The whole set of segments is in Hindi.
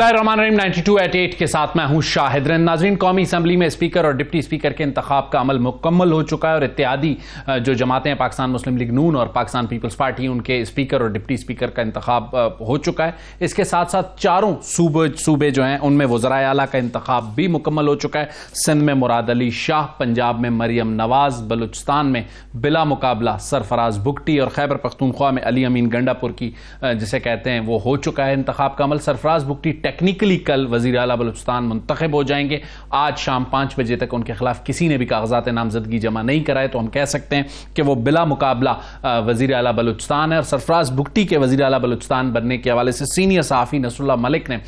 बिस्मिल्लाहिर्रहमानिर्रहीम 92@8 के साथ मैं हूं शाहिद। नाज़रीन, कौमी असम्बली में स्पीकर और डिप्टी स्पीकर के इंतखाब का अमल मुकम्मल हो चुका है और इत्तेहादी जो जमातें हैं, पाकिस्तान मुस्लिम लीग नून और पाकिस्तान पीपल्स पार्टी, उनके स्पीकर और डिप्टी स्पीकर का इंतखाब हो चुका है। इसके साथ साथ चारों सूबे जो हैं उनमें वज़राए आला का इंतखाब भी मुकम्मल हो चुका है। सिंध में मुराद अली शाह, पंजाब में मरियम नवाज, बलूचिस्तान में बिला मुकाबला सरफराज भुगटी और खैबर पख्तूनख्वा में अली अमीन गंडापुर की जिसे कहते हैं वो हो चुका है इंतखाब का अमल। सरफराज भुगटी टेक्निकली कल वज़ीर आला बलूचिस्तान मुंतखब हो जाएंगे। आज शाम 5 बजे तक उनके खिलाफ किसी ने भी कागजात नामजदगी जमा नहीं कराए, तो हम कह सकते हैं कि वो बिला मुकाबला वज़ीर आला बलूचिस्तान है। और सरफराज भुगटी के वज़ीर आला बलूचिस्तान बनने के हवाले से सीनियर सहाफ़ी नसरुल्लाह मलिक ने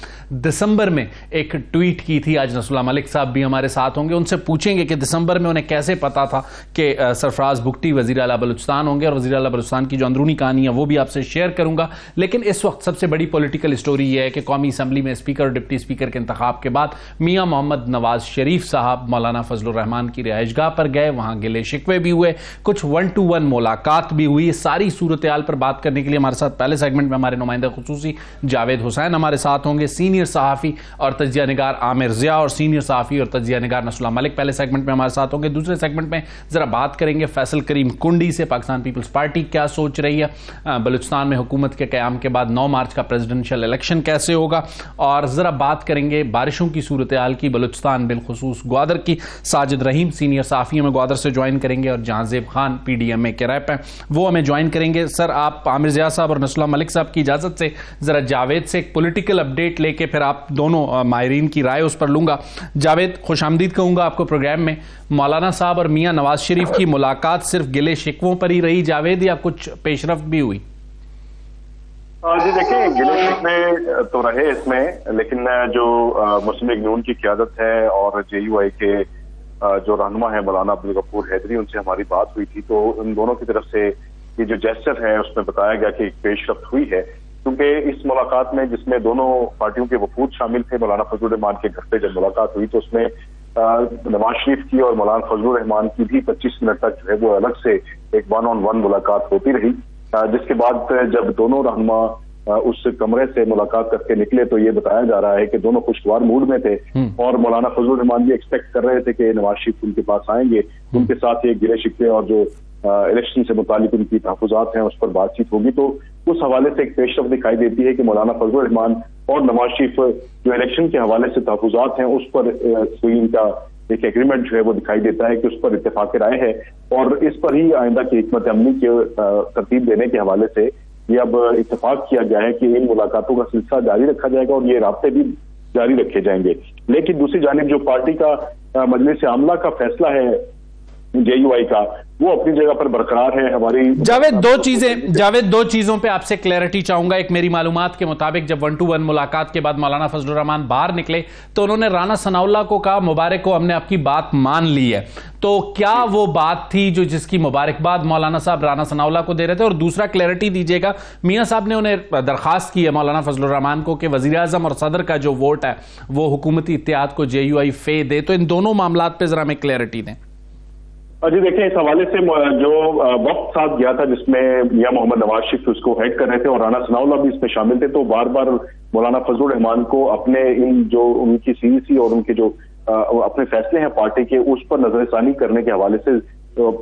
दिसंबर में एक ट्वीट की थी। आज नसरुल्लाह मलिक साहब भी हमारे साथ होंगे, उनसे पूछेंगे कि दिसंबर में उन्हें कैसे पता था कि सरफराज भुगटी वज़ीर आला बलूचिस्तान होंगे, और वज़ीर आला बलूचिस्तान की जो अंदरूनी कहानी है वो भी आपसे शेयर करूंगा। लेकिन इस वक्त सबसे बड़ी पॉलिटिकल स्टोरी यह है कि कौमी असम्बली में स्पीकर और डिप्टी स्पीकर के इंतखाब के बाद मियां मोहम्मद नवाज शरीफ साहब मौलाना फजलुर रहमान की रिहाइशगाह पर गए। वहां गिले शिकवे भी हुए, कुछ 1-to-1 मुलाकात भी हुई। सारी सूरत हाल पर बात करने के लिए हमारे साथ पहले सेगमेंट में हमारे नुमाइंदा खुसूसी जावेद हुसैन हमारे साथ होंगे, सीनियर सहाफ़ी और तजिया निगार आमिर जिया और सीनियर सहाफ़ी और तजिया निगार नसरुल्लाह मलिक पहले सेगमेंट में हमारे साथ होंगे। दूसरे सेगमेंट में जरा बात करेंगे फैसल करीम कुंडी से, पाकिस्तान पीपल्स पार्टी क्या सोच रही है, बलूचिस्तान में हुकूमत के क़याम के बाद 9 मार्च का प्रेसिडेंशियल इलेक्शन कैसे होगा, और जरा बात करेंगे बारिशों की सूरत हाल की बलूचिस्तान बिलखुसूस ग्वादर की। साजिद रहीम सीनियर साफ़ी हमें ग्वादर से ज्वाइन करेंगे और जहांजेब खान PDMA के रैप हैं वो हमें ज्वाइन करेंगे। सर, आप आमिर जिया साहब और नसरुल्लाह मलिक साहब की इजाज़त से जरा जावेद से एक पॉलिटिकल अपडेट लेके फिर आप दोनों माहिरीन की राय उस पर लूंगा। जावेद, खुशामदीद कहूंगा आपको प्रोग्राम में। मौलाना साहब और मियां नवाज शरीफ की मुलाकात सिर्फ गिले शिकवों पर ही रही जावेद, या कुछ पेशरफ्त भी हुई? जी देखिए, गिले शिकवे तो रहे इसमें, लेकिन जो मुस्लिम लीग नून की क़यादत है और JUI के जो रहनुमा है मौलाना अब्दुल गफूर हैदरी, उनसे हमारी बात हुई थी। तो उन दोनों की तरफ से ये जो जेस्चर है उसमें बताया गया कि एक पेशरफ्त हुई है, क्योंकि इस मुलाकात में जिसमें दोनों पार्टियों के वफूद शामिल थे, मौलाना फजलुर रहमान के घर पे जब मुलाकात हुई तो उसमें नवाज शरीफ की और मौलाना फजलुर रहमान की भी 25 मिनट तक जो है वो अलग से एक 1-on-1 मुलाकात होती रही। जिसके बाद जब दोनों रहनुमा उस कमरे से मुलाकात करके निकले तो ये बताया जा रहा है कि दोनों खुशगवार मूड में थे और मौलाना फजलुर रहमान भी एक्सपेक्ट कर रहे थे कि नवाज शरीफ उनके पास आएंगे, उनके साथ ये गिले शिकवे और जो इलेक्शन से मुतालिक उनकी तहफ़्फ़ुज़ात हैं उस पर बातचीत होगी। तो उस हवाले से एक पेशरफ्त दिखाई देती है कि मौलाना फजलुर रहमान और नवाज शरीफ जो इलेक्शन के हवाले से तहफ़्फ़ुज़ात हैं उस पर कोई इनका एक एग्रीमेंट जो है वो दिखाई देता है कि उस पर इत्तेफाक राय है, और इस पर ही आइंदा की हिकमत अमली के तरतीब देने के हवाले से ये अब इत्तेफाक किया गया है कि इन मुलाकातों का सिलसिला जारी रखा जाएगा और ये राब्ते भी जारी रखे जाएंगे। लेकिन दूसरी जानिब जो पार्टी का मजलिस आमला का फैसला है JUI का, वो अपनी जगह पर बरकरार है। हमारी जावेद दो चीजों पे आपसे क्लैरिटी चाहूंगा। एक, मेरी मालूमात के मुताबिक जब 1-to-1 मुलाकात के बाद मौलाना फजलुर रहमान बाहर निकले तो उन्होंने राना सनाउल्लाह को कहा, मुबारक को हमने आपकी बात मान ली है। तो क्या वो बात थी जो जिसकी मुबारकबाद मौलाना साहब राना सनाउल्लाह को दे रहे थे? और दूसरा, क्लैरिटी दीजिएगा, मियां साहब ने उन्हें दरखास्त की है मौलाना फजलुर रहमान को कि वजीर आजम और सदर का जो वोट है वो हुकूमती इत्तेहाद को JUI फे दे। तो इन दोनों मामलात पर जरा हमें क्लैरिटी दें। जी देखिए, इस हवाले से जो वक्त साथ गया था जिसमें मियां मोहम्मद नवाज शरीफ उसको हेड कर रहे थे और राना सनाउल्लाह भी इसमें शामिल थे, तो बार बार मौलाना फजलुर रहमान को अपने इन जो उनकी CEC और उनके जो अपने फैसले हैं पार्टी के उस पर नजरसानी करने के हवाले से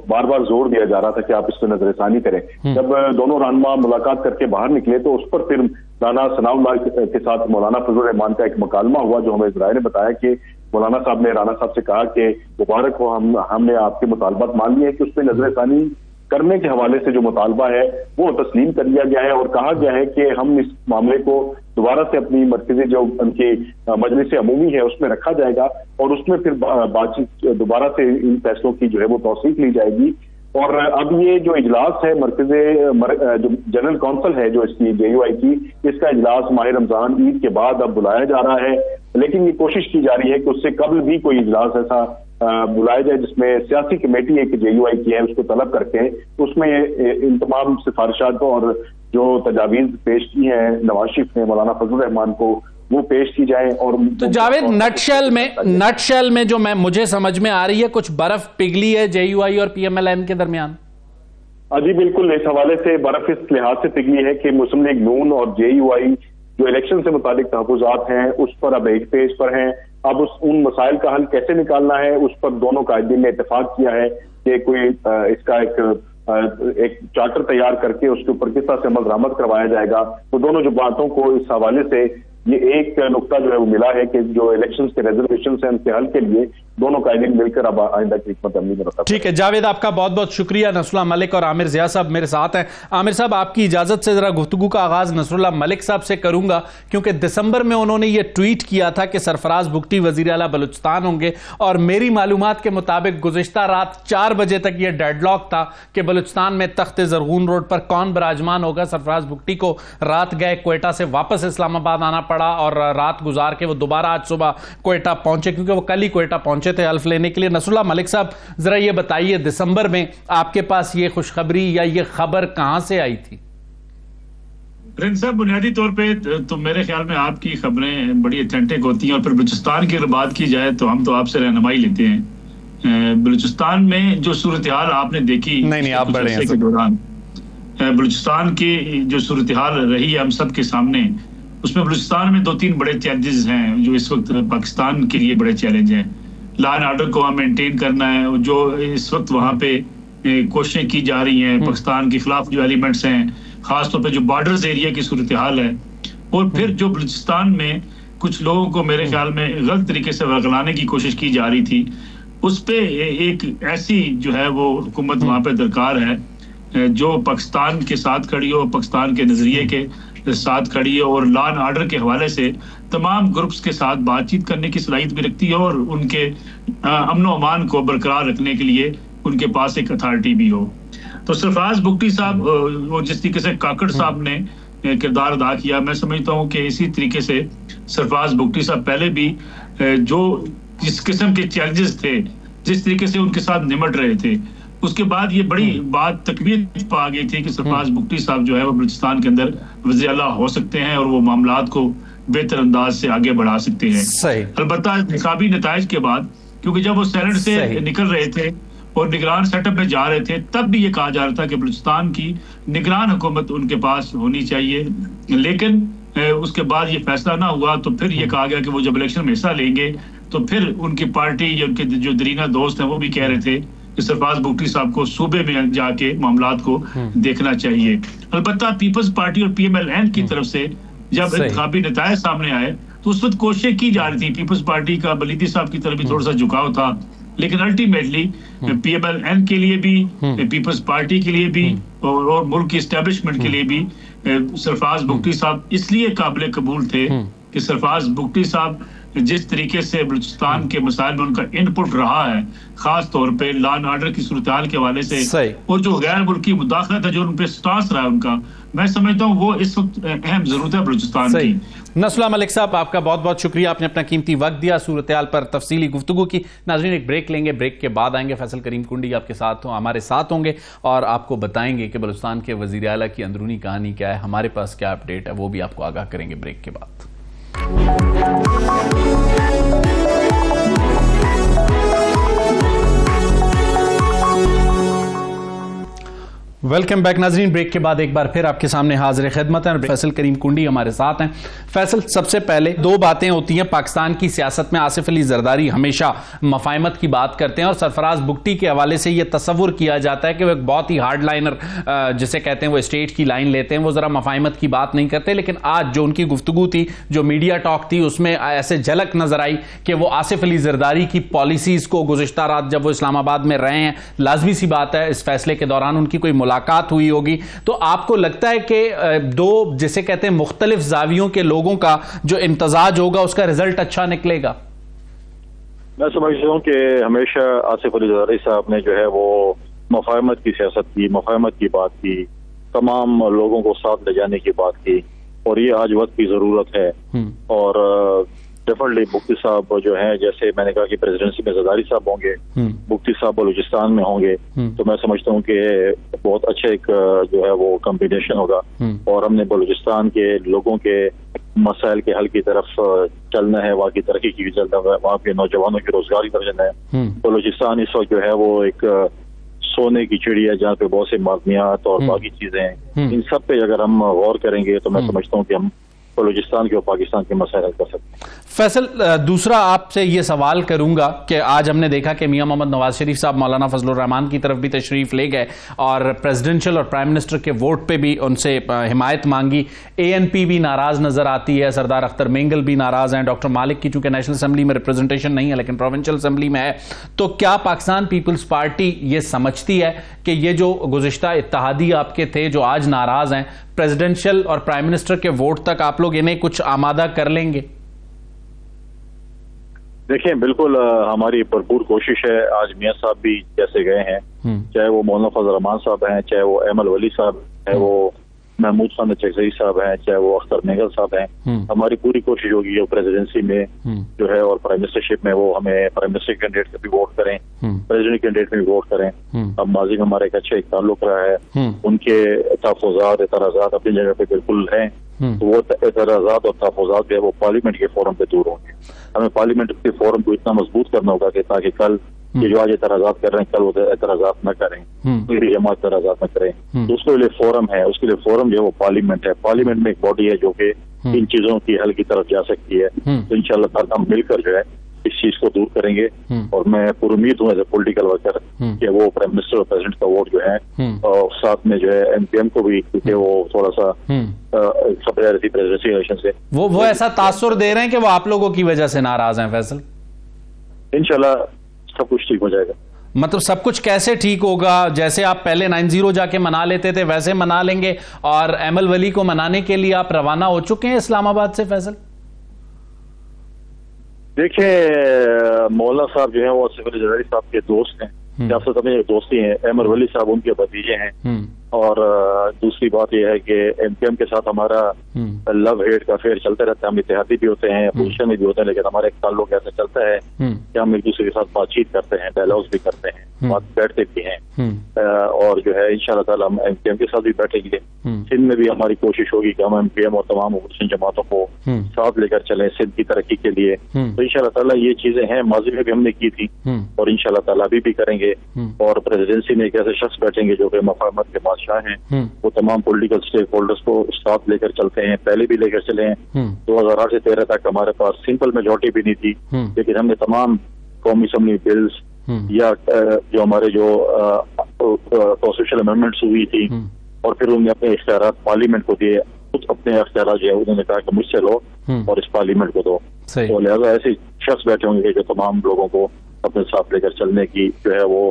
बार बार जोर दिया जा रहा था कि आप इस पर नजरसानी करें। जब दोनों रहनुमा मुलाकात करके बाहर निकले तो उस पर फिर राना सनाउल्लाह के साथ मौलाना फजलुर रहमान का एक मुकालमा हुआ, जो हमें ज़राए ने बताया कि मौलाना साहब ने राना साहब से कहा कि मुबारक हो, हमने आपके मुतालबात मान लिए हैं कि उस पर नजरसानी करने के हवाले से जो मुतालबा है वो तस्लीम कर लिया गया है और कहा गया है कि हम इस मामले को दोबारा से अपनी मरकजी जो उनकी मजलिस अमूमी है उसमें रखा जाएगा और उसमें फिर बातचीत दोबारा से इन फैसलों की जो है वो तौसीक ली जाएगी। और अब ये जो इजलास है जो जनरल काउंसिल है जो इसकी JUI की, इसका इजलास माह रमजान ईद के बाद अब बुलाया जा रहा है, लेकिन ये कोशिश की जा रही है कि उससे कबल भी कोई इजलास ऐसा बुलाया जाए जिसमें सियासी कमेटी एक JUI की है उसको तलब करके उसमें इन तमाम सिफारिशात और जो तजावीज़ पेश की हैं नवाज शरीफ ने मौलाना फजलुर रहमान को वो पेश की जाए। और तो जावेद, नटशेल में जो मुझे समझ में आ रही है, कुछ बर्फ पिघली है JUI और PMLN के दरमियान। जी बिल्कुल, इस हवाले से बर्फ इस लिहाज से पिघली है कि मुस्लिम लीग नून और JUI जो इलेक्शन से मुतालिक तहफ़्फ़ुज़ात हैं उस पर अब एक पेज पर हैं। अब उन मसाइल का हल कैसे निकालना है उस पर दोनों कायदीन ने इत्तेफाक किया है कि कोई इसका एक चार्टर तैयार करके उसके ऊपर किस तरह से अमल दरामद करवाया जाएगा। वो दोनों जो बातों को इस हवाले से ये एक नुकता जो है वो मिला है कि जो इलेक्शंस के रिजर्वेशन हैं उनके हल के लिए दोनों कायदीन मिलकर अब आइंदा की हिकमत अमली में रखा। ठीक है जावेद, आपका बहुत बहुत शुक्रिया। नसरुल्लाह मलिक और आमिर ज़िया साहब मेरे साथ हैं। आमिर साहब, आपकी इजाजत से जरा गुफ्तगू का आगाज नसरुल्लाह मलिक साहब से करूंगा, क्योंकि दिसंबर में उन्होंने ये ट्वीट किया था कि सरफराज बुगटी वजीर आला बलूचिस्तान होंगे, और मेरी मालूमात के मुताबिक गुज़िश्ता रात 4 बजे तक यह डेडलॉक था कि बलूचिस्तान में तख्त ज़रगून रोड पर कौन बराजमान होगा। सरफराज बुगटी को रात गए क्वेटा से वापस इस्लामाबाद आना पड़ा और रात गुजार के वो दोबारा आज सुबह क्वेटा पहुंचे, क्योंकि वो कल ही क्वेटा पहुंचे थे हल्फ लेने के लिए। नसरुल्लाह मलिक साहब, जरा ये बताइए, दिसंबर में आपके पास ये खुशखबरी या ये खबर कहां से आई थी? रिंद साहब, बुनियादी तौर पे तो मेरे ख्याल में आपकी खबरें बड़ी ऑथेंटिक होती हैं, और फिर बलूचिस्तान की अगर बात की जाए तो हम तो आपसे रहनुमाई लेते हैं। बलूचिस्तान में जो सूरत हाल आपने देखी नहीं आप बड़े हैं के दौरान, बलूचिस्तान की जो सूरत हाल रही है हम सब के सामने, उसमें बलूचिस्तान में 2-3 बड़े चैलेंजेस हैं जो इस वक्त पाकिस्तान के लिए बड़े चैलेंज हैं। लॉ एंड ऑर्डर को हमें मेंटेन करना है, जो इस वक्त वहाँ पे कोशिशें की जा रही हैं पाकिस्तान के खिलाफ, जो एलिमेंट्स हैं खासतौर पे जो बॉर्डर्स एरिया की सूरत हाल है, और फिर जो बलूचिस्तान में कुछ लोगों को मेरे ख्याल में गलत तरीके से वर्गलाने की कोशिश की जा रही थी, उस पे एक ऐसी जो है वो हुकूमत वहाँ पे दरकार है जो पाकिस्तान के साथ खड़ी हो, पाकिस्तान के नजरिए के साथ खड़ी है, और लॉ एंड ऑर्डर के हवाले से तमाम ग्रुप्स के साथ बातचीत करने की सलाहियत भी रखती है, और उनके अमन व अमान को बरकरार रखने के लिए उनके पास एक अथॉरिटी भी हो। तो सरफराज बुगटी साहब, वो जिस तरीके से काकड़ साहब ने किरदार अदा किया, मैं समझता हूँ कि इसी तरीके से सरफराज बुगटी साहब पहले भी जो जिस किस्म के चैलेंजेस थे, जिस तरीके से उनके साथ निमट रहे थे, उसके बाद ये बड़ी बात तकबीर पा गई थी कि सरफराज बुगटी साहब जो है वो बलूचिस्तान के अंदर वज़ीर आला हो सकते हैं और वो मामलात को बेहतर अंदाज से आगे बढ़ा सकते हैं। अलबत्ता इंतखाबी नताइज के बाद, क्योंकि जब वो सेनेट से निकल रहे थे और निगरान सेटअप में जा रहे थे, तब भी ये कहा जा रहा था कि बलूचिस्तान की निगरान हुकूमत उनके पास होनी चाहिए, लेकिन उसके बाद ये फैसला ना हुआ। तो फिर ये कहा गया कि वो जब इलेक्शन में हिस्सा लेंगे तो फिर उनकी पार्टी या उनके जो दरीना दोस्त हैं वो भी कह रहे थे कि सरफराज बुगटी साहब को सूबे में जाके मामलात को देखना चाहिए। अलबत्ता पीपल्स पार्टी और PMLN की तरफ से जब इंतखाबी नताइज सामने आए तो उस वक्त कोशिशें की जा रही थी, पीपल्स पार्टी का बलीदी साहब की तरफ भी थोड़ा सा झुकाव था, लेकिन अल्टीमेटली PMLN के लिए भी, पीपल्स पार्टी के लिए भी और मुल्क की एस्टेब्लिशमेंट के लिए भी सरफराज बुगटी साहब इसलिए काबिल कबूल थे कि सरफराज बुगटी साहब जिस तरीके से बलूचिस्तान के मसाइल में उनका इनपुट रहा है, खास तौर पे लॉ एंड ऑर्डर की सूरत-ए-हाल के हवाले से, और जो गैर मुल्की मुदाखलत है जो उन पे स्टांस रहा है उनका, मैं समझता हूँ वो इस वक्त अहम जरूरत है बलूचिस्तान की। नसरुल्लाह मलिक साहब, आपका बहुत बहुत शुक्रिया, आपने अपना कीमती वक्त दिया, सूरत-ए-हाल पर तफसीली गुफ्तगू की। नाज़रीन, एक ब्रेक लेंगे, ब्रेक के बाद आएंगे, फैसल करीम कुंडी आपके साथ हमारे साथ होंगे और आपको बताएंगे कि बलूचिस्तान के वज़ीर आला की अंदरूनी कहानी क्या है, हमारे पास क्या अपडेट है, वो भी आपको आगाह करेंगे ब्रेक के बाद। वेलकम बैक नाजरीन, ब्रेक के बाद एक बार फिर आपके सामने हाजिर खिदमत है। फैसल करीम कुंडी हमारे साथ हैं। फैसल, सबसे पहले 2 बातें होती हैं पाकिस्तान की सियासत में। आसिफ अली जरदारी हमेशा मफाहमत की बात करते हैं और सरफराज बुगटी के हवाले से यह तस्वुर किया जाता है कि वो एक बहुत ही हार्ड लाइनर, जिसे कहते हैं वो स्टेट की लाइन लेते हैं, वो जरा मफाहमत की बात नहीं करते। लेकिन आज जो उनकी गुफ्तगू थी, जो मीडिया टॉक थी, उसमें ऐसे झलक नजर आई कि वो आसिफ अली जरदारी की पॉलिसीज को गुज़िश्ता रात जब वो इस्लामाबाद में रहे हैं, लाजमी सी बात है इस फैसले के दौरान उनकी कोई मुलाकात हुई होगी। तो आपको लगता है कि 2 जिसे कहते हैं मुख्तलिफ जावियों के लोगों का जो इम्तजाज होगा उसका रिजल्ट अच्छा निकलेगा? मैं समझता हूँ कि हमेशा आसिफ अली जरदारी साहब ने जो है वो मफाहमत की सियासत की, मफाहमत की बात की, तमाम लोगों को साथ ले जाने की बात की, और ये आज वक्त की जरूरत है। और डेफिनेटली बुगटी साहब जो है, जैसे मैंने कहा कि प्रेसिडेंसी में जरदारी साहब होंगे, बुगटी साहब बलूचिस्तान में होंगे, तो मैं समझता हूँ कि बहुत अच्छा एक जो है वो कॉम्बिनेशन होगा, और हमने बलूचिस्तान के लोगों के मसाइल के हल की तरफ चलना है, वहाँ की तरक्की की चलना है, वहाँ के नौजवानों की रोजगार की तरफ चलना है। बलूचिस्तान इस वक्त जो है वो एक सोने की चिड़िया, जहाँ पे बहुत से मादनियात और बाकी चीजें हैं, इन सब पे अगर हम गौर करेंगे तो मैं समझता हूँ कि हम बलूचिस्तान के और पाकिस्तान के मसाइल कर सकते हैं। फैसल, दूसरा आपसे ये सवाल करूंगा कि आज हमने देखा कि मियां मोहम्मद नवाज शरीफ साहब मौलाना फजलुर रहमान की तरफ भी तशरीफ ले गए और प्रेसिडेंशियल और प्राइम मिनिस्टर के वोट पे भी उनसे हिमायत मांगी। ANP भी नाराज नजर आती है, सरदार अख्तर मेंगल भी नाराज हैं, डॉक्टर मालिक की चूंकि नेशनल असेंबली में रिप्रेजेंटेशन नहीं है लेकिन प्रोविंशियल असेंबली में है। तो क्या पाकिस्तान पीपल्स पार्टी ये समझती है कि ये जो गुज़िश्ता इत्तेहादी आपके थे जो आज नाराज हैं, प्रेसिडेंशियल और प्राइम मिनिस्टर के वोट तक आप लोग इन्हें कुछ आमादा कर लेंगे? देखिए, बिल्कुल हमारी भरपूर कोशिश है। आज मियां साहब भी जैसे गए हैं, चाहे वो मौलाना फजल रहमान साहब हैं, चाहे वो अहमद वली साहब, चाहे वो महमूद खान चकजई साहब हैं, चाहे वो अख्तर मेंगल साहब हैं, हमारी पूरी कोशिश होगी वो प्रेसिडेंसी में जो है और प्राइम मिनिस्टरशिप में वो हमें प्राइम मिनिस्टर कैंडिडेट का भी वोट करें, प्रेसिडेंट कैंडिडेट में भी वोट करें। अब माजी में हमारा एक अच्छा एक ताल्लुक रहा है, उनके तहफ़्फ़ुज़ात एतराज़ात अपनी जगह पे बिल्कुल हैं, तो वो एतराज़ात और तहफ़्फ़ुज़ात जो है वो पार्लियामेंट के फोरम पे दूर होंगे। हमें पार्लियामेंट के फोरम को इतना मजबूत करना होगा कि ताकि कल ये जो आज एतराज़ात कर रहे हैं कल वो एतराज़ात न करें, कोई जमात एतराज़ात न करें। तो उसके लिए फोरम है, उसके लिए फोरम जो है वो पार्लियामेंट है। पार्लियामेंट में एक बॉडी है जो कि इन चीजों की हल की तरफ जा सकती है। तो इंशाअल्लाह ताला हम मिलकर जो है इस चीज को दूर करेंगे और मैं पूरी उम्मीद हूँ एज ए पोलिटिकल वर्कर कि वो प्राइम मिनिस्टर और प्रेसिडेंट का वोट जो है और साथ में जो है MPM को भी, क्योंकि वो थोड़ा सा खबर आ रही थी प्रेसिडेंसी इलेक्शन से, वो ऐसा तासुर दे रहे हैं कि वो आप लोगों की वजह से नाराज हैं। फैसल, इंशाल्लाह सब कुछ ठीक हो जाएगा। मतलब सब कुछ कैसे ठीक होगा? जैसे आप पहले 9-0 जाके मना लेते थे वैसे मना लेंगे और अहमद वली को मनाने के लिए आप रवाना हो चुके हैं इस्लामाबाद से? फैसल, देखिए, मौलाना साहब जो है वो आसिफ अली जरदारी साहब के दोस्त हैं, सियासत में दोस्ती हैं। अहमद वली साहब उनके भतीजे हैं और दूसरी बात यह है कि MPM के साथ हमारा लव हेट का फेयर चलते रहता है। हम इत्तेहादी भी होते हैं, अपोजिशन में भी होते हैं, लेकिन हमारे एक ताल्लुक ऐसा चलता है कि हम एक दूसरे के साथ बातचीत करते हैं, डायलॉग्स भी करते हैं, बात बैठते भी हैं और जो है इंशाल्लाह ताला हम MPM के साथ भी बैठेंगे। सिंध में भी हमारी कोशिश होगी कि हम MPM और तमाम अपोजिशन जमातों को साथ लेकर चलें सिंध की तरक्की के लिए। तो इंशाल्लाह ताला ये चीजें हैं, माजी में भी हमने की थी और इंशाल्लाह ताला अभी भी करेंगे। और प्रेसिडेंसी में एक ऐसे शख्स बैठेंगे जो कि मफाहमत के बादशाह हैं, वो तमाम पॉलिटिकल स्टेक होल्डर्स को साथ लेकर चलते हैं, पहले भी लेकर चले हैं। 2008 से 13 तक हमारे पास सिंपल मेजॉरिटी भी नहीं थी, लेकिन हमने तमाम कौमी असम्बली बिल्स या जो हमारे जो कॉन्स्टिट्यूशनल अमेंडमेंट्स हुई थी और फिर उन्होंने अपने इख्तियारात पार्लियामेंट को दिए, खुद अपने इख्तियारात जो है उन्होंने कहा कि मुझसे लो और इस पार्लियामेंट को दो। तो लिहाजा ऐसे शख्स बैठे होंगे जो तमाम लोगों को अपने साथ लेकर चलने की जो है वो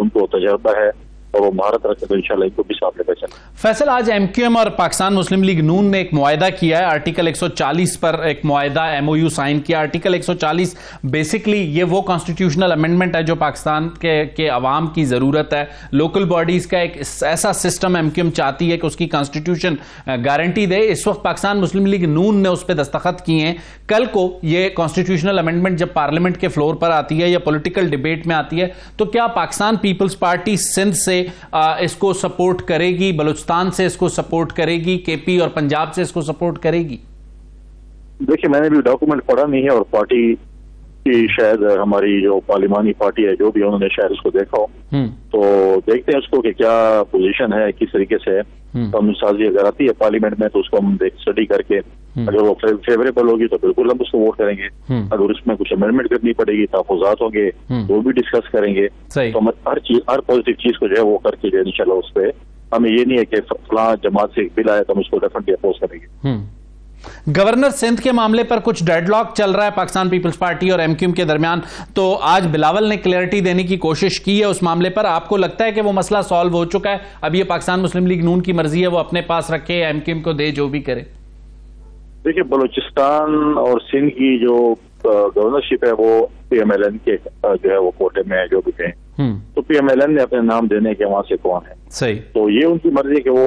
उनको तजर्बा है और वो महारत रखते तो इंशाल्लाह इनको भी साथ लेकर चलें। फैसल, आज MQM और पाकिस्तान मुस्लिम लीग नून ने एक मुआहदा किया है, आर्टिकल 140 पर एक मुआहदा MOU साइन किया। आर्टिकल 140 बेसिकली ये वो कॉन्स्टिट्यूशनल अमेंडमेंट है जो पाकिस्तान के अवाम की ज़रूरत है। लोकल बॉडीज़ का एक ऐसा सिस्टम MQM चाहती है कि उसकी कॉन्स्टिट्यूशन गारंटी दे। इस वक्त पाकिस्तान मुस्लिम लीग नून ने उस पर दस्तखत किए हैं। कल को ये कॉन्स्टिट्यूशनल अमेंडमेंट जब पार्लियामेंट के फ्लोर पर आती है या पॉलिटिकल डिबेट में आती है तो क्या पाकिस्तान पीपल्स पार्टी सिंध से इसको सपोर्ट करेगी, बलूचिस्तान से इसको सपोर्ट करेगी, KP और पंजाब से इसको सपोर्ट करेगी? देखिए, मैंने भी डॉक्यूमेंट पढ़ा नहीं है और पार्टी की शायद हमारी जो पार्लिमानी पार्टी है जो भी उन्होंने शायद उसको देखा हो, तो देखते हैं उसको कि क्या पोजीशन है, किस तरीके से कानूनसाजी अगर आती है पार्लियामेंट में तो उसको हम स्टडी करके अगर वो फेवरेबल होगी तो बिल्कुल हम उसको वोट करेंगे। अगर उसमें कुछ अमेंडमेंट करनी पड़ेगी, तहफ़्फ़ुज़ात होंगे, वो भी डिस्कस करेंगे। तो हम हर पॉजिटिव चीज को जो है वो करके जो है इंशाल्लाह उस पर हमें ये नहीं है कि फलां जमात से बिल आया तो हम उसको डेफिनेटली अपोज करेंगे। गवर्नर सिंध के मामले पर कुछ डेडलॉक चल रहा है पाकिस्तान पीपल्स पार्टी और MQM के दरमियान, तो आज बिलावल ने क्लैरिटी देने की कोशिश की है उस मामले पर। आपको लगता है कि वो मसला सॉल्व हो चुका है? अब ये पाकिस्तान मुस्लिम लीग नून की मर्जी है, वो अपने पास रखे, MQM को दे, जो भी करे? देखिए, बलूचिस्तान और सिंध की जो गवर्नरशिप है वो PMLN के जो है वो कोटे में है, जो भी थे तो PMLN ने अपने नाम देने के वहां से कौन है सही, तो ये उनकी मर्जी है कि वो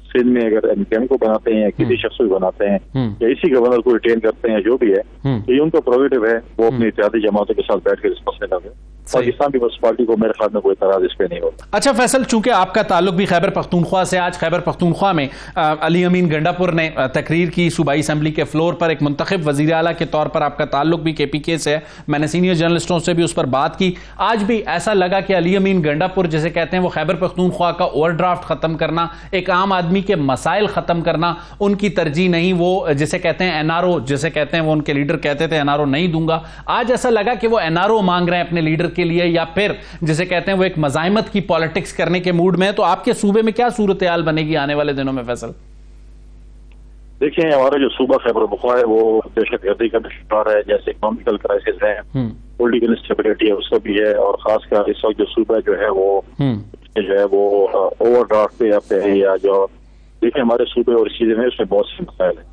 सिंध में अगर MQM को बनाते हैं, किसी शख्स को बनाते हैं या इसी गवर्नर को रिटेन करते हैं, जो भी है, तो ये उनका प्रोविटिव है, वो अपनी इत्तेहादी जमातों के साथ बैठ कर इस मसले का पाकिस्तान पीपल्स पार्टी को मेरे ख्याल में कोई एतराज इस पे नहीं होता। अच्छा फैसल, चूंकि आपका ताल्लुक भी खैबर पख्तूनख्वा से, आज खैबर पख्तूनख्वा में अली अमीन गंडापुर ने तकरीर की सूबाई असम्बली के फ्लोर पर। एक मुंतखब वज़ीर आला के तौर पर आपका ताल्लुक भी KPK से है, मैंने सीनियर जर्नलिस्टों से भी उस पर बात की। आज भी ऐसा लगा कि अली अमीन गंडापुर जिसे कहते हैं वो खैबर पख्तूनख्वा का ओवरड्राफ्ट खत्म करना, एक आम आदमी के मसाइल खत्म करना उनकी तरजीह नहीं, वो जिसे कहते हैं NRO जिसे कहते हैं, वो उनके लीडर कहते थे NRO नहीं दूंगा। आज ऐसा लगा कि वो NRO मांग रहे हैं अपने लीडर के लिए, या फिर जिसे कहते हैं वो एक मज़ाहिमत की पॉलिटिक्स करने के मूड में है। तो आपके सूबे में क्या सूरत हाल बनेगी आने वाले दिनों में फैसल? देखिए, हमारा जो सूबा खैबर पख्तूनख्वा है वो दहशतगर्दी का शिकार है, जैसे इकोनॉमिकल क्राइसिस है, पॉलिटिकल इंस्टेबिलिटी है, उसका भी है। और खासकर इस वक्त जो सूबा जो है वो ओवरड्राफ्ट पे है, या जो देखिए हमारे सूबे और इस चीज में उसमें बहुत से मसाइल है।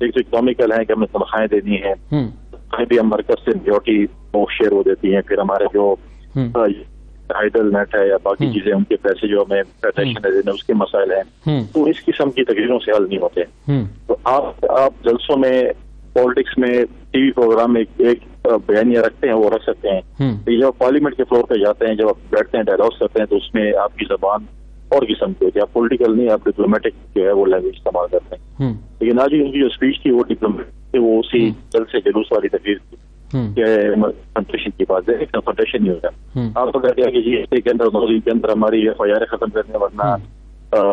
एक तो इकोनॉमिकल है कि हमें तनख्वाहें देनी है, कहीं भी हम मरकज से मेजॉरिटी वो शेयर हो देती है, फिर हमारे जो आइडल नेट है या बाकी चीजें उनके पैसे जो हमें फेडरेशन है देने उसके मसाइल हैं, तो इस किस्म की तकरीरों से हल नहीं होते। तो आप जलसों में, पॉलिटिक्स में, TV प्रोग्राम में एक बयानिया रखते हैं, वो रख सकते हैं। तो जब पार्लियामेंट के फ्लोर पे जाते हैं, जब आप बैठते हैं, डायलॉग करते हैं, तो उसमें आपकी जबान और किस्म की होती है। आप पॉलिटिकल नहीं, आप डिप्लोमेटिक जो है वो लैंग्वेज इस्तेमाल करते हैं। लेकिन आज उनकी जो स्पीच थी वो डिप्लोमेटिक, वो उसी जल से जुलूस वाली तकरीर थी। कन्फ्रंटेशन की बात है, कन्फ्रंटेशन नहीं होता। आप तो कहते हैं कि जी के अंदर 9 दिन के अंदर हमारी FIR खत्म करने, वरना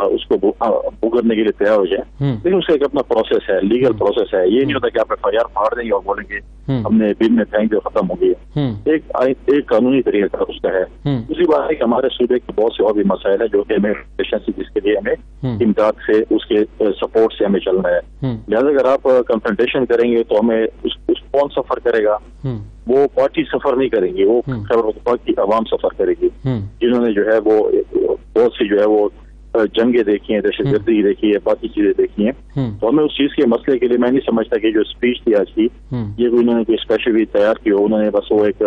उसको भुगतने के लिए तैयार हो जाए। लेकिन उसका एक अपना प्रोसेस है, लीगल प्रोसेस है। ये नहीं होता कि आप FIR फाड़ देंगे और बोलेंगे हमने बिल में फेंक दिया, खत्म हो गई। एक कानूनी तरीका उसका है। दूसरी बात है कि हमारे सूबे के बहुत से और भी मसाइल है जो कि हमें जिसके लिए हमें इमदाद से, उसके सपोर्ट से हमें चलना है। लिहाजा अगर आप कंफ्रंटेशन करेंगे तो हमें कौन सफर करेगा? वो पार्टी सफर नहीं करेंगी, वो खैबर पख्तूनख्वा की आवाम सफर करेगी, जिन्होंने जो है वो बहुत सी जो है वो जंगे देखी है, दहशतगर्दी देखी है, बाकी चीजें देखी हैं। तो हमें उस चीज के मसले के लिए मैं नहीं समझता कि जो स्पीच थी आज की, ये कोई उन्होंने कोई स्पेशली तैयार की हो। उन्होंने बस वो एक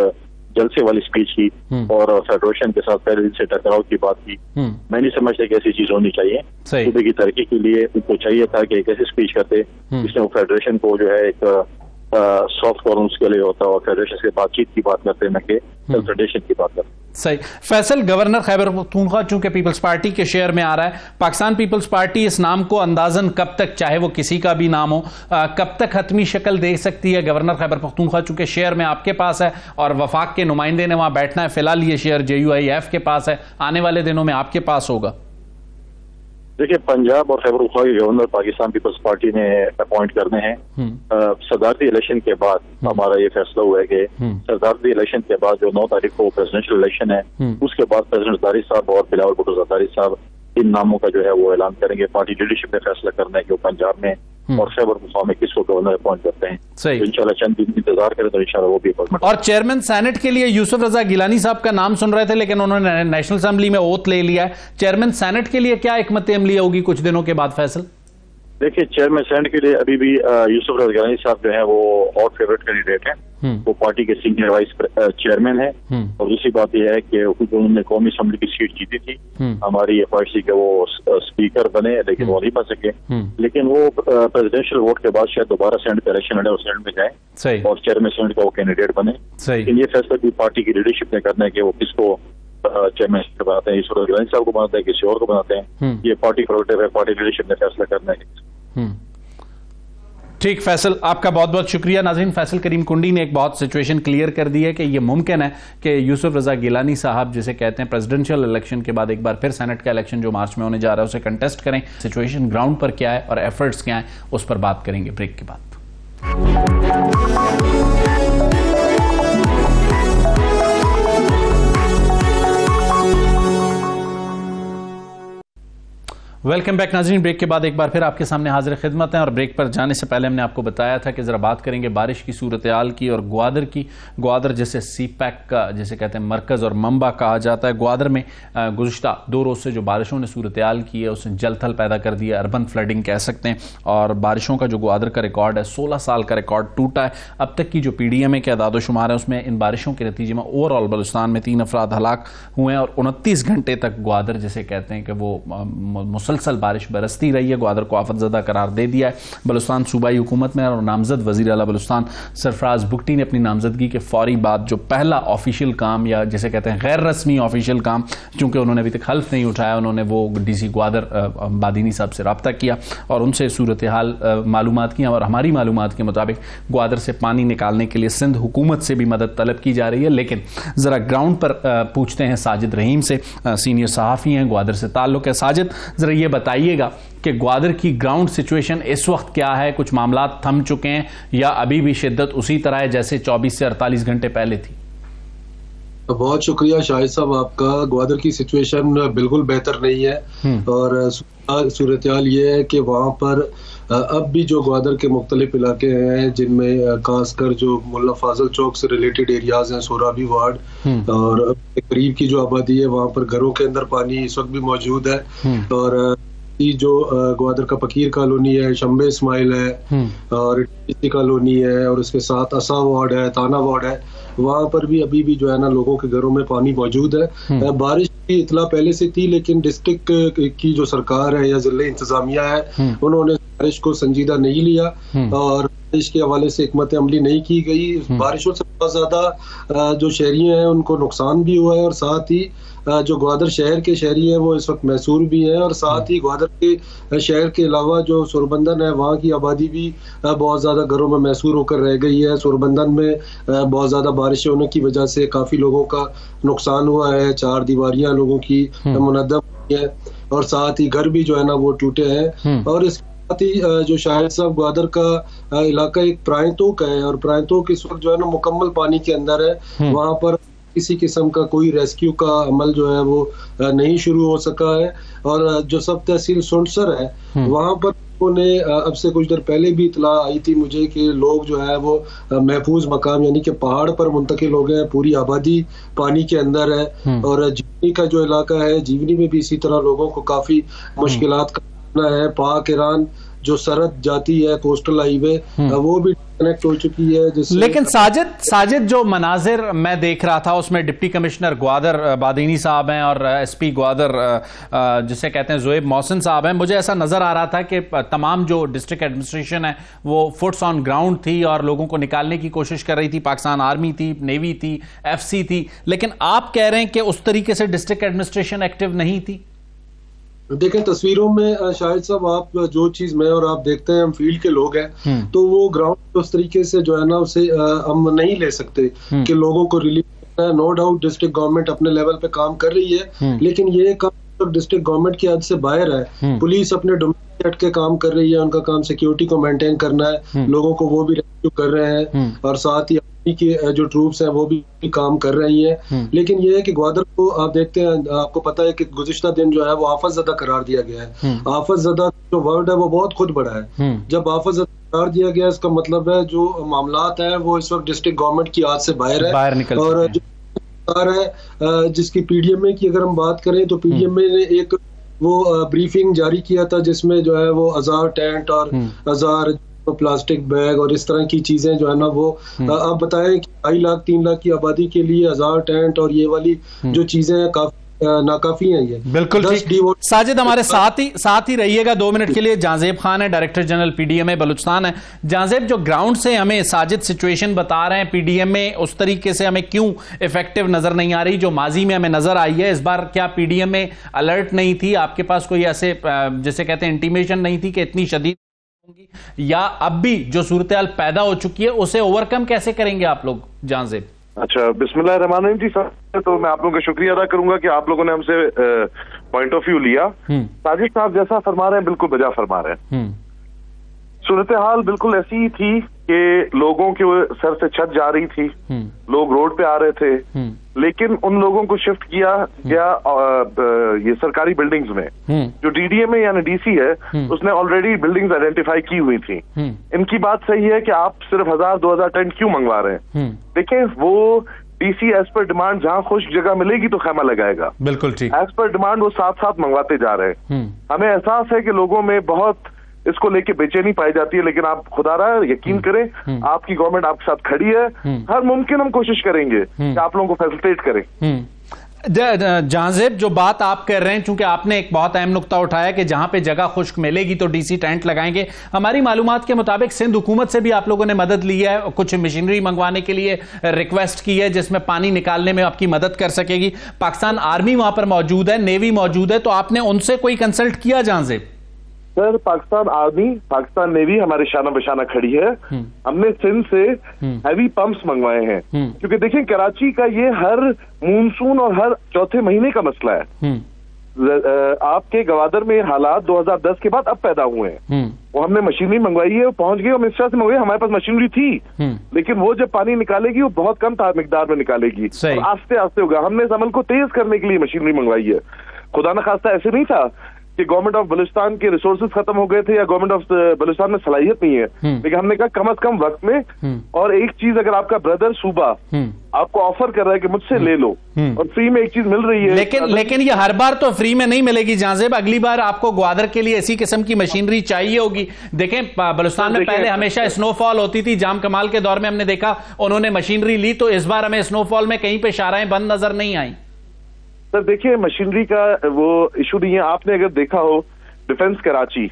जलसे वाली स्पीच की और फेडरेशन के साथ पहले दिन से टकराव की बात की। मैं नहीं समझता कि ऐसी चीज होनी चाहिए। सूबे की तरक्की के लिए उनको चाहिए था कि एक ऐसी स्पीच करते जिसमें वो फेडरेशन को जो है एक सॉफ्ट कॉर्नर्स के लिए होता है और फेडरेशन से बातचीत की बात करते हैं, न कि फेडरेशन की बात करते हैं। सही। फैसल, गवर्नर खैबर पख्तूनख्वा चूंकि पीपल्स पार्टी के शेयर में आ रहा है, पाकिस्तान पीपल्स पार्टी इस नाम को अंदाजन कब तक, चाहे वो किसी का भी नाम हो, कब तक हतमी शक्ल दे सकती है? गवर्नर खैबर पख्तूनख्वा चूंकि शेयर में आपके पास है और वफाक के नुमाइंदे ने वहां बैठना है, फिलहाल ये शेयर JUIF के पास है, आने वाले दिनों में आपके पास होगा। देखिए, पंजाब और खैबर पख्तूनख्वा के गवर्नर पाकिस्तान पीपल्स पार्टी ने अपॉइंट करने हैं। सदारती इलेक्शन के बाद हमारा ये फैसला हुआ है कि सदारती इलेक्शन के बाद जो 9 तारीख को प्रेसिडेंशियल इलेक्शन है, उसके बाद प्रेसिडेंट ज़रदारी साहब और बिलावल भुट्टो ज़रदारी साहब इन नामों का जो है वो ऐलान करेंगे। पार्टी लीडरशिप ने फैसला करना है कि वो पंजाब में और खैबर पख्तूनख्वा में किसको गवर्नर अपॉइंट करते हैं। तो इंशाल्लाह चंद दिन इंतजार करें तो इंशाल्लाह वो भी अपॉइंटमेंट। और चेयरमैन सेनेट के लिए यूसुफ रजा गिलानी साहब का नाम सुन रहे थे, लेकिन उन्होंने नेशनल असेंबली में ओथ ले लिया है। चेयरमैन सेनेट के लिए क्या हिकमत अमली होगी कुछ दिनों के बाद? फैसल, देखिए, चेयरमैन सेनेट के लिए अभी भी यूसुफ रजा गिलानी साहब जो है वो और फेवरेट कैंडिडेट हैं। वो पार्टी के सीनियर वाइस चेयरमैन है। और दूसरी बात यह है कि उन्होंने कौमी असेंबली की सीट जीती थी, हमारी FIC के वो स्पीकर बने, लेकिन वो नहीं बन सके। लेकिन वो प्रेसिडेंशियल वोट के बाद शायद दोबारा सेनेट का इलेक्शन लड़े और सेनेट में जाए और चेयरमैन सेनेट का वो कैंडिडेट बने। लेकिन ये फैसला भी पार्टी की लीडरशिप ने करना है कि वो किसको चेयरमैन बनाते हैं, यूसुफ रजा गिलानी साहब को बनाते हैं, किसी और को बनाते हैं। ये पार्टी प्रोग्रेटिव है, पार्टी लीडरशिप ने फैसला करना है। ठीक फैसल, आपका बहुत बहुत शुक्रिया। नाज़रीन, फैसल करीम कुंडी ने एक बहुत सिचुएशन क्लियर कर दी है कि यह मुमकिन है कि यूसुफ रजा गिलानी साहब जिसे कहते हैं प्रेसिडेंशियल इलेक्शन के बाद एक बार फिर सेनेट का इलेक्शन जो मार्च में होने जा रहा है उसे कंटेस्ट करें। सिचुएशन ग्राउंड पर क्या है और एफर्ट्स क्या हैं उस पर बात करेंगे ब्रेक के बाद। वेलकम बैक नाज़रीन, ब्रेक के बाद एक बार फिर आपके सामने हाजिर खिदमत हैं। और ब्रेक पर जाने से पहले हमने आपको बताया था कि ज़रा बात करेंगे बारिश की सूरत हाल की और ग्वादर की। ग्वादर जैसे CPAC का जिसे कहते हैं मरकज़ और मंबा कहा जाता है, ग्वादर में गुज़िश्ता 2 रोज़ से जो बारिशों ने सूरत हाल की है उसने जल थल पैदा कर दिया, अर्बन फ्लडिंग कह सकते हैं। और बारिशों का जो ग्वादर का रिकॉर्ड है 16 साल का रिकॉर्ड टूटा है। अब तक की जो PDMA के अदाद-ओ-शुमार है उसमें इन बारिशों के नतीजे में ओवरऑल बलूचिस्तान में 3 अफराद हलाक हुए हैं और 29 घंटे तक ग्वादर जिसे कहते हैं कि वो मुसलसल मुसलसल बारिश बरसती रही है। ग्वादर को आफतज़दा करार दे दिया है बलूचिस्तान सूबाई हुकूमत में, और नामजद वज़ीर आला बलूचिस्तान सरफराज बुगटी ने अपनी नामजदगी के फौरी बाद जो पहला ऑफिशियल काम, या जिसे कहते हैं गैर रस्मी ऑफिशियल काम, चूँकि उन्होंने अभी तक हल्फ नहीं उठाया, उन्होंने वो DC ग्वादर बादीनी साहब से रब्ता किया और उनसे सूरत हाल मालूमात की। और हमारी मालूमात के मुताबिक ग्वादर से पानी निकालने के लिए सिंध हुकूमत से भी मदद तलब की जा रही है। लेकिन ज़रा ग्राउंड पर पूछते हैं साजिद रहीम से, सीनियर सहाफ़ी हैं, ग्वादर से ताल्लुक़ है। साजिद, ज़रा ये बताइएगा कि ग्वादर की ग्राउंड सिचुएशन इस वक्त क्या है? कुछ मामला थम चुके हैं या अभी भी शिद्दत उसी तरह है जैसे 24 से 48 घंटे पहले थी? बहुत शुक्रिया शाहिद साहब आपका। ग्वादर की सिचुएशन बिल्कुल बेहतर नहीं है और सूरत हाल ये है कि वहाँ पर अब भी जो ग्वादर के मुख्तलिफ इलाके हैं जिनमें खासकर जो मुल्ला फाजल चौक से रिलेटेड एरियाज हैं, सोराबी वार्ड और करीब की जो आबादी है वहाँ पर घरों के अंदर पानी इस वक्त भी मौजूद है। और जो ग्वादर का फकीर कॉलोनी है, शम्बे इस्माइल है और कॉलोनी है और उसके साथ असा वार्ड है, ताना वार्ड है, वहाँ पर भी अभी भी जो है ना लोगों के घरों में पानी मौजूद है। बारिश की इतला पहले से थी लेकिन डिस्ट्रिक्ट की जो सरकार है या जिले इंतजामिया है उन्होंने बारिश को संजीदा नहीं लिया और बारिश के हवाले से हिकमत अमली नहीं की गई। बारिशों से बहुत ज्यादा जो शहरी हैं उनको नुकसान भी हुआ है और साथ ही जो ग्वादर शहर के शहरी हैं वो इस वक्त मैसूर भी हैं और साथ ही ग्वादर के शहर के अलावा जो सुरबंदन है वहाँ की आबादी भी बहुत ज्यादा घरों में मैसूर होकर रह गई है। सुरबंदन में बहुत ज्यादा बारिशें होने की वजह से काफी लोगों का नुकसान हुआ है, 4 दीवारियां लोगों की मुनद्दम हुई है और साथ ही घर भी जो है ना वो टूटे हैं। और इस साथ ही जो शाहिद साहब ग्वादर का इलाका एक प्रायतोक है और प्रायतोक इस वक्त जो है ना मुकम्मल पानी के अंदर है। वहाँ पर किसी किस्म का कोई रेस्क्यू का अमल जो है वो नहीं शुरू हो सका है। और जो सब तहसील सुनसर है वहाँ पर उन्होंने अब से कुछ देर पहले भी इतला आई थी मुझे कि लोग जो है वो महफूज मकाम यानी कि पहाड़ पर मुंतकिल हो गए हैं, पूरी आबादी पानी के अंदर है। और जीवनी का जो इलाका है, जीवनी में भी इसी तरह लोगों को काफी मुश्किलात का सामना है। पाक ईरान जो सरहद जाती है कोस्टल हाईवे वो भी कनेक्ट हो चुकी है। लेकिन साजिद जो मनाजिर मैं देख रहा था उसमें डिप्टी कमिश्नर ग्वादर बादीनी साहब हैं और SP ग्वादर जिसे कहते हैं ज़ोएब मोहसिन साहब हैं। मुझे ऐसा नजर आ रहा था कि तमाम जो डिस्ट्रिक्ट एडमिनिस्ट्रेशन है वो फुट्स ऑन ग्राउंड थी और लोगों को निकालने की कोशिश कर रही थी। पाकिस्तान आर्मी थी, नेवी थी, FC थी, लेकिन आप कह रहे हैं कि उस तरीके से डिस्ट्रिक्ट एडमिनिस्ट्रेशन एक्टिव नहीं थी। देखें तस्वीरों में शाहिद साहब आप जो चीज मैं और आप देखते हैं, हम फील्ड के लोग हैं तो वो ग्राउंड उस तरीके से जो है ना उसे हम नहीं ले सकते कि लोगों को रिलीफ करना है। नो डाउट डिस्ट्रिक्ट गवर्नमेंट अपने लेवल पे काम कर रही है लेकिन ये काम डिस्ट्रिक्ट गवर्नमेंट की हद से बाहर है। पुलिस अपने डोमेन हट के काम कर रही है, उनका काम सिक्योरिटी को मेंटेन करना है, लोगों को वो भी रेस्क्यू कर रहे हैं और साथ ही की जो ट्रूप्स हैं वो भी काम कर रही हैं। लेकिन ये है कि ग्वादर को आप देखते हैं, आपको पता है कि गुज़िश्ता दिन जो है वो आफत ज़दा करार दिया गया है। आफत ज़दा जो वर्ड है वो बहुत खुद बड़ा है। जब आफत ज़दा करार दिया गया इसका मतलब है जो मामलात है वो इस वक्त डिस्ट्रिक्ट गवर्नमेंट की हाथ से बाहर है। और जो सरकार है जिसकी PDMA की अगर हम बात करें तो PDMA ने एक वो ब्रीफिंग जारी किया था जिसमें जो है वो 1000 टेंट और 1000 प्लास्टिक बैग और इस तरह की चीजें जो है ना वो आप बताएं कि 2.5 लाख 3 लाख की आबादी के लिए 1000 टेंट और ये वाली जो चीजें हैं काफी नाकाफी है। ये बिल्कुल ठीक। साजिद हमारे साथ ही रहिएगा 2 मिनट के लिए। जांजेब खान है, डायरेक्टर जनरल PDMA बलूचिस्तान है। जांजेब, जो ग्राउंड से हमें साजिद सिचुएशन बता रहे हैं PDMA उस तरीके से हमें क्यों इफेक्टिव नजर नहीं आ रही जो माजी में हमें नजर आई है? इस बार क्या PDMA अलर्ट नहीं थी? आपके पास कोई ऐसे जिसे कहते हैं इंटीमेशन नहीं थी कि इतनी शदीद, या अब भी जो सूरत हाल पैदा हो चुकी है उसे ओवरकम कैसे करेंगे आप लोग? जांजेब। अच्छा, बिस्मिल्लाहिर्रहमानिर्रहीम जी सर, तो मैं आप लोगों का शुक्रिया अदा करूंगा कि आप लोगों ने हमसे पॉइंट ऑफ व्यू लिया। साजिद साहब जैसा फरमा रहे हैं बिल्कुल बजा फरमा रहे हैं। सूरत हाल बिल्कुल ऐसी ही थी कि लोगों के सर से छत जा रही थी, लोग रोड पे आ रहे थे, लेकिन उन लोगों को शिफ्ट किया गया ये सरकारी बिल्डिंग्स में। जो DDMA यानी DC है उसने ऑलरेडी बिल्डिंग्स आइडेंटिफाई की हुई थी। इनकी बात सही है कि आप सिर्फ 1000-2000 टेंट क्यों मंगवा रहे हैं? देखें, वो DC एज पर डिमांड जहां खुश जगह मिलेगी तो खैमा लगाएगा। बिल्कुल ठीक। एज पर डिमांड वो साथ मंगवाते जा रहे हैं। हमें एहसास है कि लोगों में बहुत इसको लेके बेचैनी पाई जाती है, लेकिन आप खुदा रहा यकीन करें, आपकी गवर्नमेंट आपके साथ खड़ी है। हर मुमकिन हम कोशिश करेंगे कि आप लोगों को फैसिलिटेट करें। जहांजेब, जो बात आप कर रहे हैं, चूंकि आपने एक बहुत अहम नुक्ता उठाया कि जहां पे जगह खुश्क मिलेगी तो डीसी टेंट लगाएंगे। हमारी मालूमात के मुताबिक सिंध हुकूमत से भी आप लोगों ने मदद ली है, कुछ मशीनरी मंगवाने के लिए रिक्वेस्ट की है जिसमें पानी निकालने में आपकी मदद कर सकेगी। पाकिस्तान आर्मी वहां पर मौजूद है, नेवी मौजूद है, तो आपने उनसे कोई कंसल्ट किया Jahanzeb? Sir, Pakistan army, Pakistan navy हमारे शाना बशाना खड़ी है। हमने सिंध से हैवी पंप्स मंगवाए हैं, क्योंकि देखिए कराची का ये हर मानसून और हर चौथे महीने का मसला है। आपके गवादर में हालात 2010 के बाद अब पैदा हुए हैं। वो हमने मशीनरी मंगवाई है, पहुंच गई, मिनिस्टर से मंगवाई, हमारे पास मशीनरी थी, लेकिन वो जब पानी निकालेगी वो बहुत कम मिकदार में निकालेगी और आस्ते आस्ते होगा। हमने इस अमल को तेज करने के लिए मशीनरी मंगवाई है। खुदा न खास्ता ऐसे नहीं था कि गवर्नमेंट ऑफ बलूचिस्तान के रिसोर्सेज खत्म हो गए थे या गवर्नमेंट ऑफ बलूचिस्तान में सलाहियत नहीं है, लेकिन हमने कहा कम से कम वक्त में। और एक चीज, अगर आपका ब्रदर सूबा आपको ऑफर कर रहा है कि मुझसे ले लो और फ्री में एक चीज मिल रही है, लेकिन ये हर बार तो फ्री में नहीं मिलेगी जहांजेब। अगली बार आपको ग्वादर के लिए इसी किस्म की मशीनरी चाहिए होगी। देखें, बलूचिस्तान में पहले हमेशा स्नोफॉल होती थी, जाम कमाल के दौर में हमने देखा उन्होंने मशीनरी ली, तो इस बार हमें स्नोफॉल में कहीं पे शाराएं बंद नजर नहीं आई। सर देखिए, मशीनरी का वो इशू नहीं है। आपने अगर देखा हो डिफेंस कराची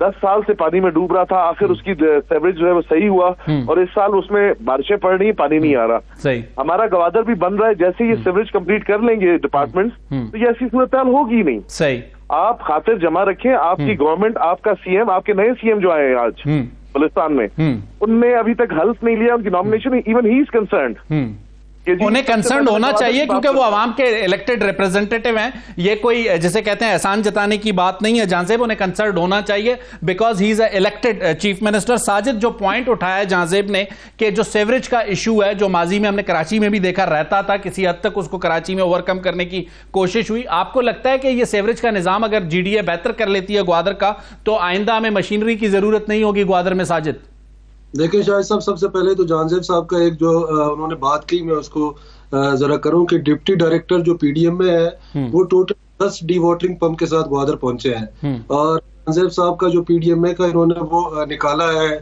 10 साल से पानी में डूब रहा था, आखिर उसकी सेवरेज जो है वो सही हुआ और इस साल उसमें बारिशें पड़ रही, पानी नहीं आ रहा। सही। हमारा गवादर भी बन रहा है, जैसे ये सेवरेज कंप्लीट कर लेंगे डिपार्टमेंट, तो ये ऐसी सूरत होगी नहीं। सही। आप खातिर जमा रखें, आपकी गवर्नमेंट, आपका सीएम, आपके नए सीएम जो आए हैं आज बलूचिस्तान में, उनने अभी तक हेल्प नहीं लिया, उनकी nomination, even he is concerned. उन्हें कंसर्न होना चाहिए क्योंकि वो आवाम के इलेक्टेड रिप्रेजेंटेटिव हैं। ये कोई जिसे कहते हैं एहसान जताने की बात नहीं है जहांजेब, उन्हें कंसर्न होना चाहिए because he is a elected chief minister. Sajid, जो पॉइंट उठाया जहांजेब ने कि जो सेवरेज का इशू है, जो माजी में हमने कराची में भी देखा रहता था, किसी हद तक उसको कराची में ओवरकम करने की कोशिश हुई। आपको लगता है कि ये सेवरेज का निजाम अगर जीडीए बेहतर कर लेती है ग्वादर का, तो आइंदा हमें मशीनरी की जरूरत नहीं होगी ग्वादर में? साजिद देखिए शाहिद साहब, सबसे पहले तो जहांजेब साहब का एक जो उन्होंने बात की, मैं उसको जरा करूं कि डिप्टी डायरेक्टर जो पीडीएम में है वो टोटल 10 डी वाटरिंग पंप के साथ ग्वादर पहुंचे हैं। और जहांजेब साहब का जो पीडीएम में का इन्होंने वो निकाला है,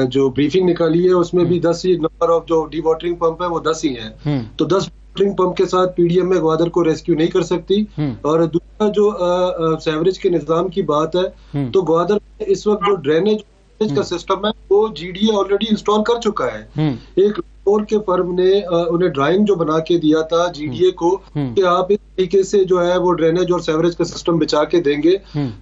जो ब्रीफिंग निकाली है, उसमें भी 10 ही नंबर ऑफ जो डी वाटरिंग पंप है वो 10 ही है। तो 10 वाटरिंग पंप के साथ पीडीएम में ग्वादर को रेस्क्यू नहीं कर सकती। और दूसरा जो सेवरेज के निजाम की बात है, तो ग्वादर में इस वक्त जो ड्रेनेज का सिस्टम है वो जीडीए ऑलरेडी इंस्टॉल कर चुका है। एक और के फर्म ने उन्हें ड्राइंग जो बना के दिया था जीडीए को कि आप इस तरीके से जो है वो ड्रेनेज और सेवरेज का सिस्टम बिछा के देंगे,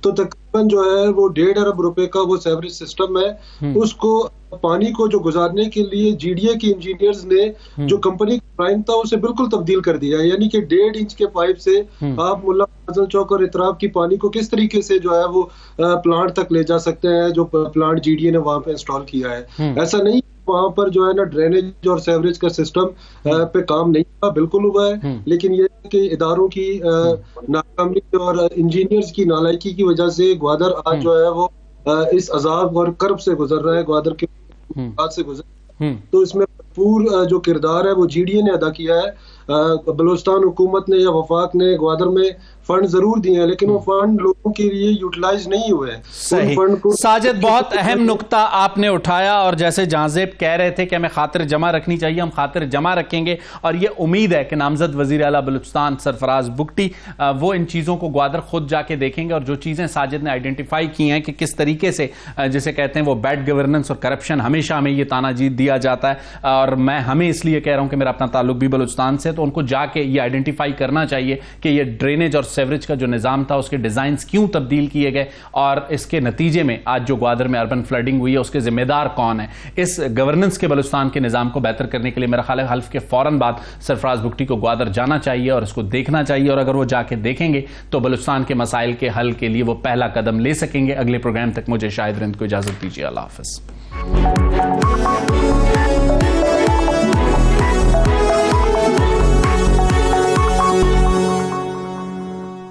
तो तकरीबन जो है वो 1.5 अरब रुपए का वो सेवरेज सिस्टम है। उसको पानी को जो गुजारने के लिए जीडीए के इंजीनियर्स ने जो कंपनी का ड्राइंग था उसे बिल्कुल तब्दील कर दिया, यानी कि 1.5 इंच के पाइप से आप मुल्ला फजल चौक और इतराब की पानी को किस तरीके से जो है वो प्लांट तक ले जा सकते हैं, जो प्लांट जीडीए ने वहां पे इंस्टॉल किया है। ऐसा नहीं वहां पर जो है ना ड्रेनेज और सेवरेज का सिस्टम पे काम नहीं हुआ, बिल्कुल हुआ है, लेकिन ये कि इदारों की नाकामी और इंजीनियर्स की नालायकी की वजह से ग्वादर आज जो है वो इस अजाब और कर्ब से गुजर रहा है, ग्वादर के से गुजर। तो इसमें भरपूर जो किरदार है वो जीडीए ने अदा किया है। बलूचिस्तान हुकूमत ने या वफाक ने ग्वादर में फंड जरूर दिए हैं, लेकिन वो फंड लोगों के लिए यूटिलाइज नहीं हुए। सही। साजिद, बहुत अहम नुक्ता आपने उठाया और जैसे जहांजेब कह रहे थे कि हमें खातिर जमा रखनी चाहिए, हम खातिर जमा रखेंगे और ये उम्मीद है कि नामजद वजीर आला बलूचिस्तान सरफराज बुगटी वो इन चीज़ों को ग्वादर खुद जाके देखेंगे और जो चीज़ें साजिद ने आइडेंटिफाई की हैं कि किस तरीके से जिसे कहते हैं वो बैड गवर्नेंस और करप्शन, हमेशा हमें ये ताना दिया जाता है और मैं हमें इसलिए कह रहा हूँ कि मेरा अपना ताल्लुक भी बलूचिस्तान से, तो उनको जाके ये आइडेंटिफाई करना चाहिए कि ये ड्रेनेज और सेवरेज का जो निजाम था उसके डिजाइन्स क्यों तब्दील किए गए और इसके नतीजे में आज जो ग्वादर में अर्बन फ्लडिंग हुई है उसके जिम्मेदार कौन है। इस गवर्नेंस के बलूचिस्तान के निजाम को बेहतर करने के लिए मेरा ख्याल है हल्फ के फौरन बाद सरफराज बुगटी को ग्वादर जाना चाहिए और इसको देखना चाहिए और अगर वो जाके देखेंगे तो बलूचिस्तान के मसाइल के हल के लिए वो पहला कदम ले सकेंगे। अगले प्रोग्राम तक मुझे शाहिद रिंद को इजाजत दीजिए। अल्लाह हाफिज।